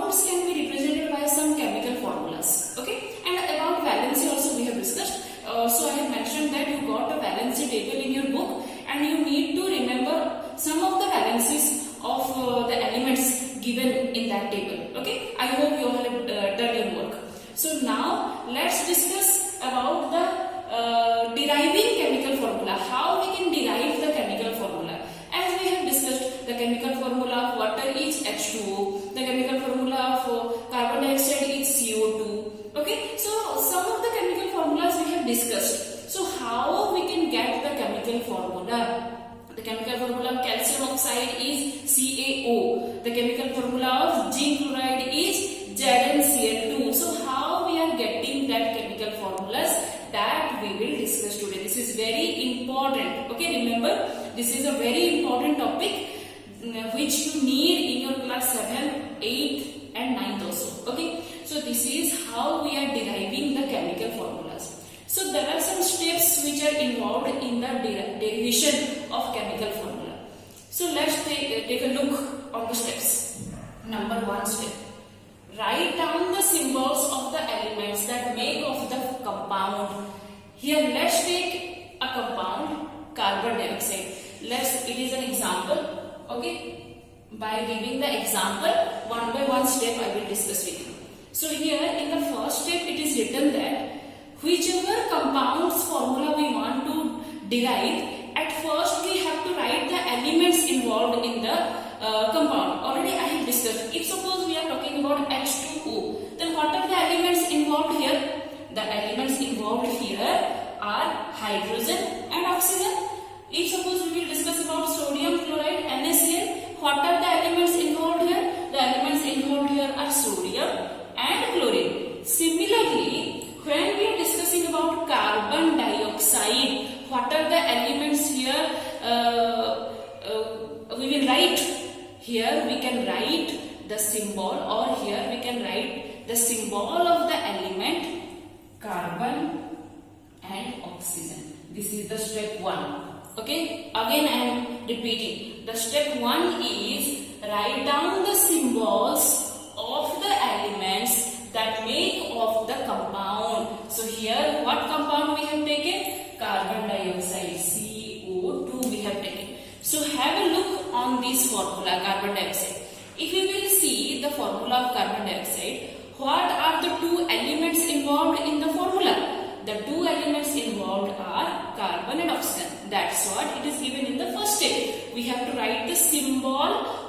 compounds can be represented by some chemical formulas. Okay, and about valency also we have discussed. So I have mentioned that you got a valency table in your book, and you need to remember some of the valencies of the elements given in that table. Okay, I hope you all have done your work. So now let's discuss about the deriving chemical formula. How we can derive the chemical formula? As we have discussed, the chemical formula of water is H2O. The chemical formula of carbon dioxide is CO2. Okay, so some of the chemical formulas we have discussed. So how we can get the chemical formula? The chemical formula of calcium oxide is CaO. The chemical formula of zinc chloride is ZnCl2. So how we are getting that chemical formulas, that we will discuss today. This is very important. Okay, remember, this is a very important topic which you need in your class 7, 8 and 9th also. Okay, so this is how we are deriving the chemical formulas. So there are some steps which are involved in the derivation of chemical formula. So let's take a look on the steps. Number 1 step. Write down the symbols of the elements that make of the compound. Here let's take a compound, carbon dioxide. It is an example. Okay, by giving the example, one by one step I will discuss with you. So here in the first step it is written that whichever compound's formula we want to derive, at first we have to write the elements involved in the compound. Already I have discussed. If suppose we are talking about H2O, then what are the elements involved here? The elements involved here are hydrogen and oxygen. If suppose we will discuss about sodium chloride, NaCl, what are the elements involved here? The elements involved here are sodium and chlorine. Similarly, when we are discussing about carbon dioxide, what are the elements here? We will write. Here we can write the symbol, or here we can write the symbol of the element carbon and oxygen. This is the step 1. Okay, again I am repeating. The step 1 is write down the symbols of the elements that make of the compound. So here what compound we have taken? Carbon dioxide, CO2 we have taken. So have a look on this formula, carbon dioxide. If you will see the formula of carbon dioxide, what are the two elements involved in the formula? The two elements involved are carbon and oxygen. That's what it is given in the first step. We have to write the symbol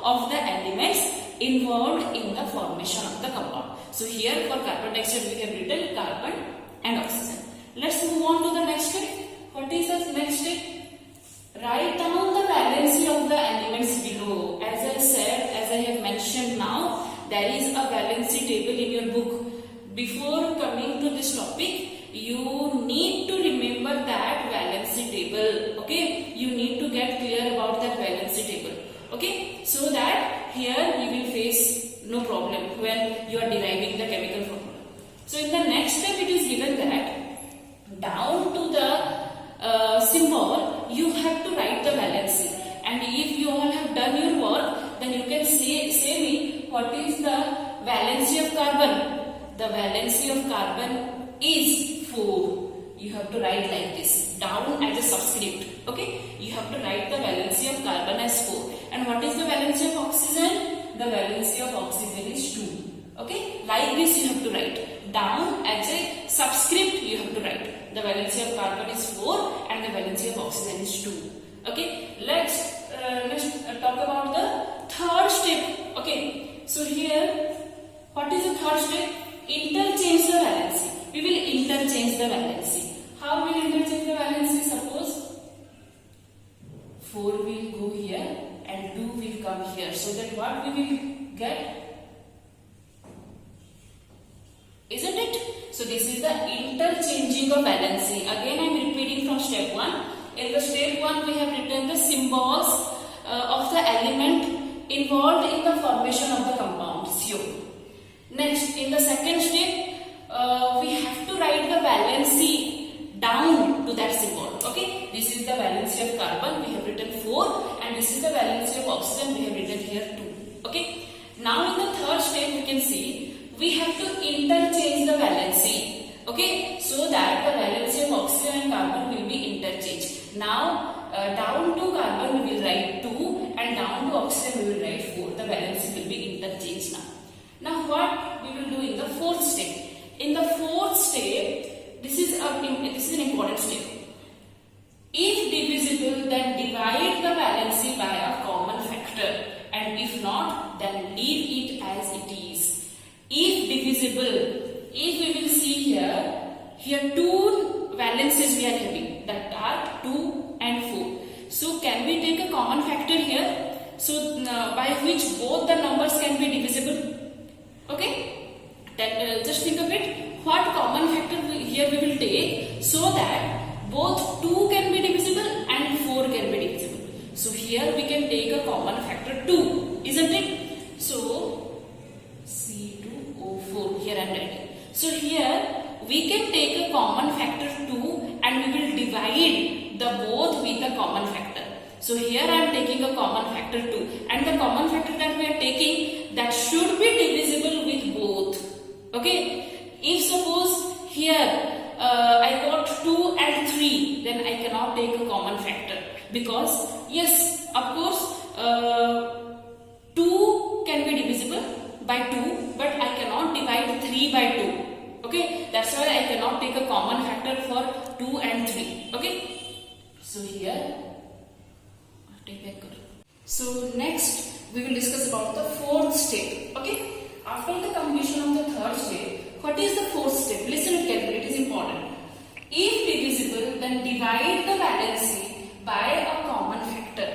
of the elements involved in the formation of the compound. So here for carbon dioxide we have written carbon and oxygen. Let's move on to the next step. What is the next step? Write down the valency of the elements below. As I said, as I have mentioned now, there is a valency table in your book. Before coming to this topic, you need to remember that valency table. Okay, you need to get clear about that valency table. Okay, so that here you will face no problem when you are deriving the chemical formula. So in the next step it is given that down to the symbol you have to write the valency. And if you all have done your work, then you can say me what is the valency of carbon. The valency of carbon is 4. You have to write like this, down as a subscript. Okay, you have to write the valency of carbon as 4. And what is the valency of oxygen? The valency of oxygen is 2. Okay, like this you have to write, down as a subscript you have to write. The valency of carbon is 4 and the valency of oxygen is 2. Okay, let's talk about the third step. Okay, so here what is the third step? Interchange the valency. We will interchange the valency. How will interchange the valency? Suppose 4 will go here and 2 will come here. So that what we will get? Isn't it? So this is the interchanging of valency. Again I am repeating from step 1. In the step 1 we have written the symbols of the element involved in the formation of the compound CO. Next, in the second step, we have to write the valency down to that symbol. Okay, this is the valency of carbon, we have written 4, and this is the valency of oxygen, we have written here 2. Okay, now in the third step we can see, we have to interchange the valency. Okay, so that the valency of oxygen and carbon will be interchanged. Now, down to carbon we will write 2 and down to oxygen we will write 4. The valency will be interchanged now. Now, what we will do in the fourth step? In the fourth step, this is an important step. If divisible, then divide the valency by a common factor, and if not, then leave it as it is. If divisible, if we will see here two valencies we are having, that are 2 and 4. So can we take a common factor here? So by which both the numbers can be divisible? Okay, just think of it. What common factor here we will take so that both 2 can be divisible and 4 can be divisible. So here we can take a common factor 2, isn't it? So C2O4 here I am writing. So here we can take a common factor 2 and we will divide the both with a common factor. So here I am taking a common factor 2, and the common factor that we are taking, that should be divisible with both. Okay, if suppose here I got 2 and 3, then I cannot take a common factor, because yes, of course 2 can be divisible by 2, but I cannot divide 3 by 2. Okay, that's why I cannot take a common factor for 2 and 3. Okay, so here take back. So next we will discuss about the fourth step. Okay, after the completion of the third step, what is the fourth step? Listen it carefully, it is important. If divisible, then divide the valency by a common factor.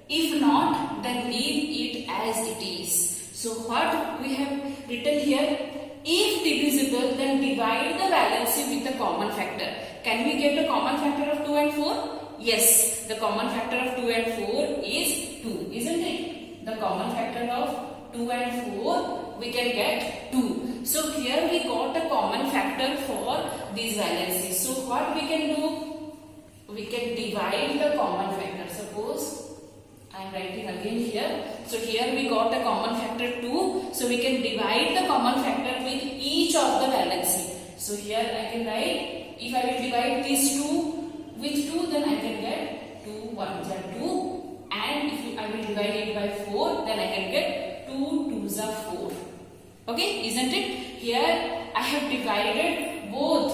If not, then leave it as it is. So what we have written here? If divisible, then divide the valency with a common factor. Can we get a common factor of 2 and 4? Yes, the common factor of 2 and 4 is 2, isn't it? The common factor of 2 and 4, we can get 2. So here we got a common factor for these valencies. So what we can do? We can divide the common factor. Suppose I am writing again here. So here we got a common factor 2. So we can divide the common factor with each of the valency. So here I can write, if I will divide these 2 with 2, then I can get 2 1s are 2, and if I will divide it by 4, then I can get 2 2s are 4. Okay, isn't it? Here I have divided both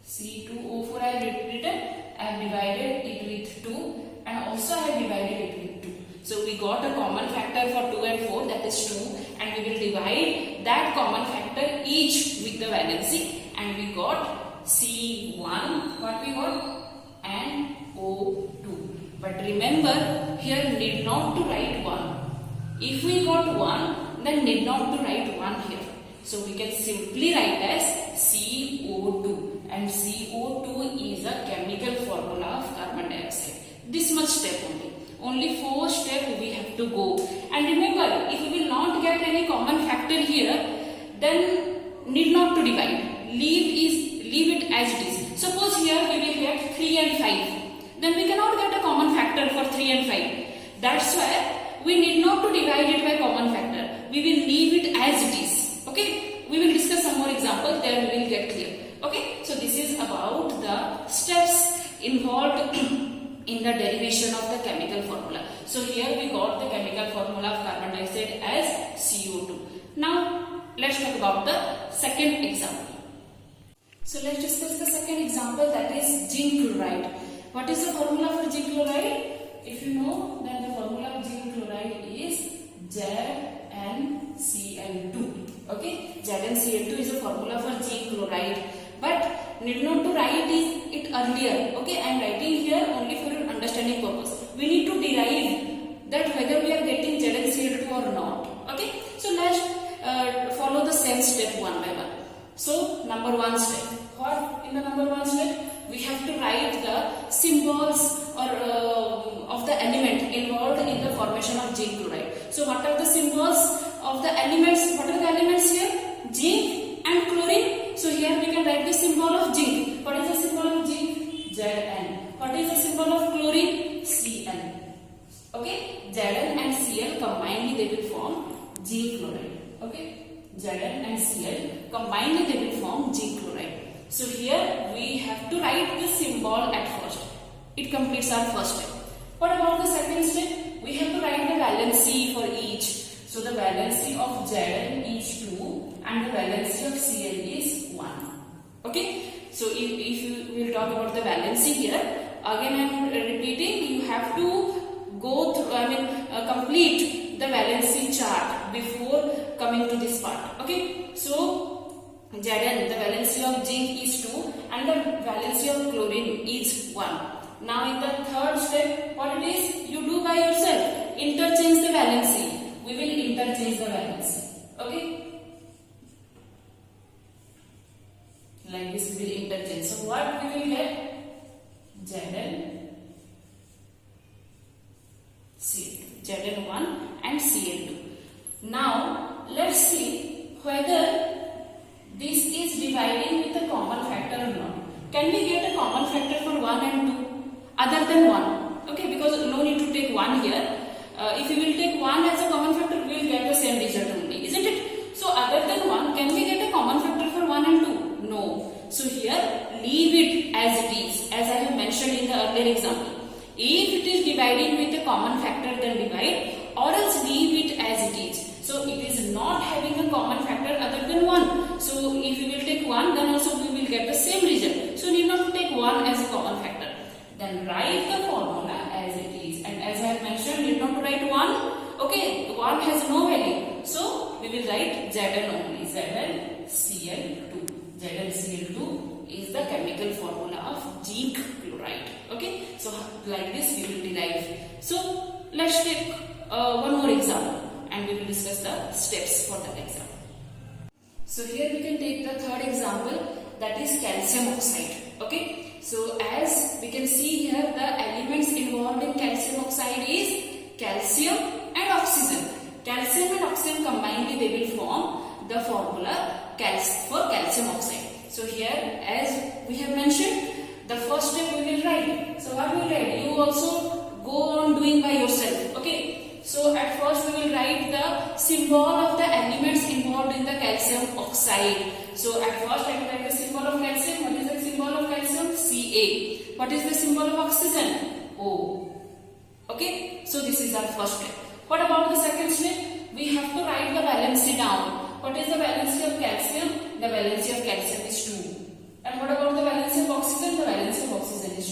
C2O4 I have written, I have divided it with 2, and also I have divided it with 2. So we got a common factor for 2 and 4, that is 2, and we will divide that common factor each with the valency, and we got C1, what we got, and O2. But remember, here need not to write 1. If we got 1, then need not to write 1 here. So we can simply write as CO2, and CO2 is a chemical formula of carbon dioxide. This much step only. Only 4 steps we have to go. And remember, if we will not get any common factor here, then need not to divide. Leave it as it is. Suppose here we will get 3 and 5. Then we cannot get a common factor for 3 and 5. That's why we need not to divide it by common factor. We will leave it as it is. Okay? We will discuss some more examples, there we will get clear. Okay? So this is about the steps involved in the derivation of the chemical formula. So here we got the chemical formula of carbon dioxide as CO2. Now let's talk about the second example. So let's discuss the second example, that is zinc chloride. What is the formula for zinc chloride? If you know, then the formula of zinc chloride is ZnCl2. Okay, ZnCl2 is a formula for zinc chloride. But need not to write it earlier. Okay, I am writing here only for your understanding purpose. We need to derive that whether we are getting ZnCl2 or not. Okay, so let's follow the same step one by one. So number 1 step. What in the number 1 step? We have to write the symbols or of the element involved in the formation of zinc chloride. So what are the symbols of the elements? What are the elements here? Zinc and chlorine. So here we can write the symbol of zinc. What is the symbol of zinc? Zn. What is the symbol of chlorine? Cl. Okay, Zn and Cl combined they will form zinc chloride. Okay, Zn and Cl combined they will form zinc chloride. So here we have to write the symbol at first. It completes our first step. What about the second step? We have to write the valency for each. So the valency of Zn is 2 and the valency of Cl is 1. Okay, so if you will talk about the valency here, again I am repeating, you have to go through, complete the valency chart before coming to this part. Okay, so Zn, the valency of zinc is 2 and the valency of chlorine is 1. Now in the third step, what it is, you do by yourself, interchange the valency. We will interchange the valency. Okay, like this we will interchange. So what we will get? Zn, Zn1 and Cl2. Now let's see whether this is dividing with a common factor or not. Can we get a common factor for 1 and 2 other than 1? Okay, because no need to take 1 here. If you will take 1 as a common factor, we will get the same result only, isn't it? So other than 1, can we get a common factor for 1 and 2? No. So here leave it as it is, as I have mentioned in the earlier example. If it is dividing with a common factor, then divide, or else leave it as it is. So it is not having a common factor other than 1. So if you will take 1, then also we will get the same result. So you need not to take 1 as a common factor. Then write the formula as it is. And as I have mentioned, you need not to write 1. Okay, 1 has no value. So we will write Zn only. ZnCl2. ZnCl2 is the chemical formula of zinc chloride. Okay, so like this we will derive. So let's take one more example and we will discuss the steps for that example. So here we can take the third example, that is calcium oxide. Okay, so as we can see here, the elements involved in calcium oxide is calcium and oxygen. Calcium and oxygen combined they will form the formula for calcium oxide. So here, as we have mentioned, the first step we will write. So what we will write? You also go on doing by yourself. Okay, so at first we will write the symbol of the elements involved in the calcium oxide. So at first I will write the symbol of calcium. What is the symbol of calcium? Ca. What is the symbol of oxygen? O. Okay, so this is our first step. What about the second step? We have to write the valency down. What is the valency of calcium? The valency of calcium is 2. And what about the valency of oxygen? The valency of oxygen is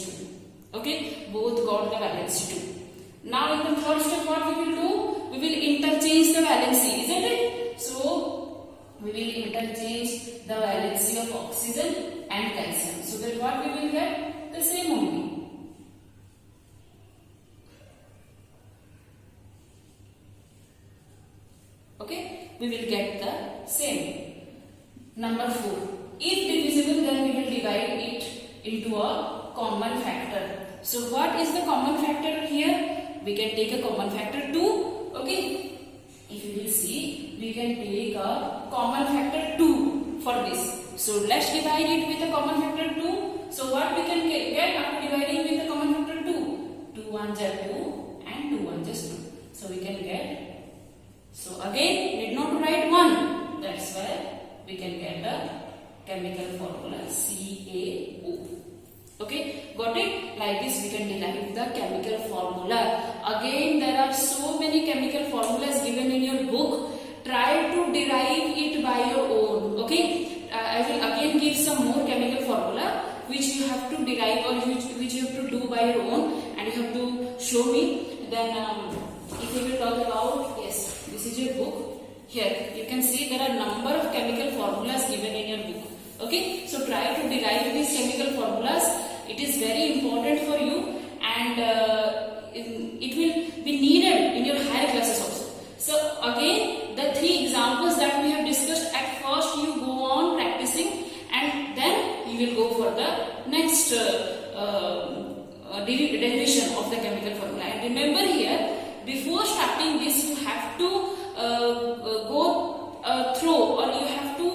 2. Okay, both got the valency 2. Now in the third step, what we will do? We will interchange the valency, isn't it? So we will interchange the valency of oxygen and calcium. So that what we will get? The same only. Okay, we will get the same. Number 4. If divisible, then we will divide it into a common factor. So what is the common factor here? We can take a common factor 2. Okay, if you will see, we can take a common factor 2 for this. So let's divide it with a common factor 2. So what we can get after dividing with a common factor 2? 2 1s are 2 and 2 1s is 2. So we can get, so again need not write 1. That's why we can get the chemical formula CaO. Okay, got it? Like this we can derive the chemical formula. Again, there are so many chemical formulas given in your book. Try to derive it by your own. Okay, I will again give some more chemical formula which you have to derive or which you have to do by your own, and you have to show me. Then if you will talk about, yes, this is your book. Here you can see there are number of chemical formulas given in your book. Okay, so try to derive these chemical formulas. It is very important for you, and it will be needed in your higher classes also. So again, the 3 examples that we have discussed, at first you go on practicing and then you will go for the next derivation of the chemical formula. And remember here, before starting this, you have to go through, or you have to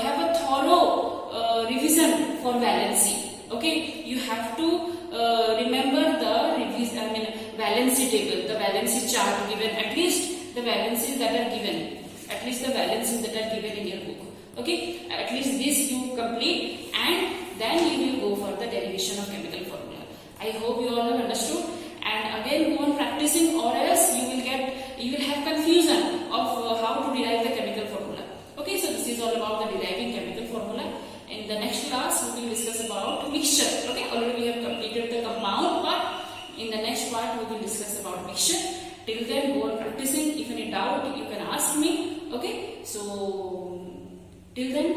have a thorough revision for valency. Okay, you have to remember the valency table, the valency chart given at least the valencies that are given. At least the valencies that are given in your book. Okay, at least this you complete, and then you will go for the derivation of chemical formula. I hope you all have understood, and again go on practicing, or else you will have confusion of how to derive the chemical formula. Okay, so this is all about the deriving chemical formula. In the next class we will discuss about mixture. Okay, already we have completed the compound part. In the next part we will discuss about mixture. Till then, go on practicing. If any doubt, you can ask me. Okay, so till then,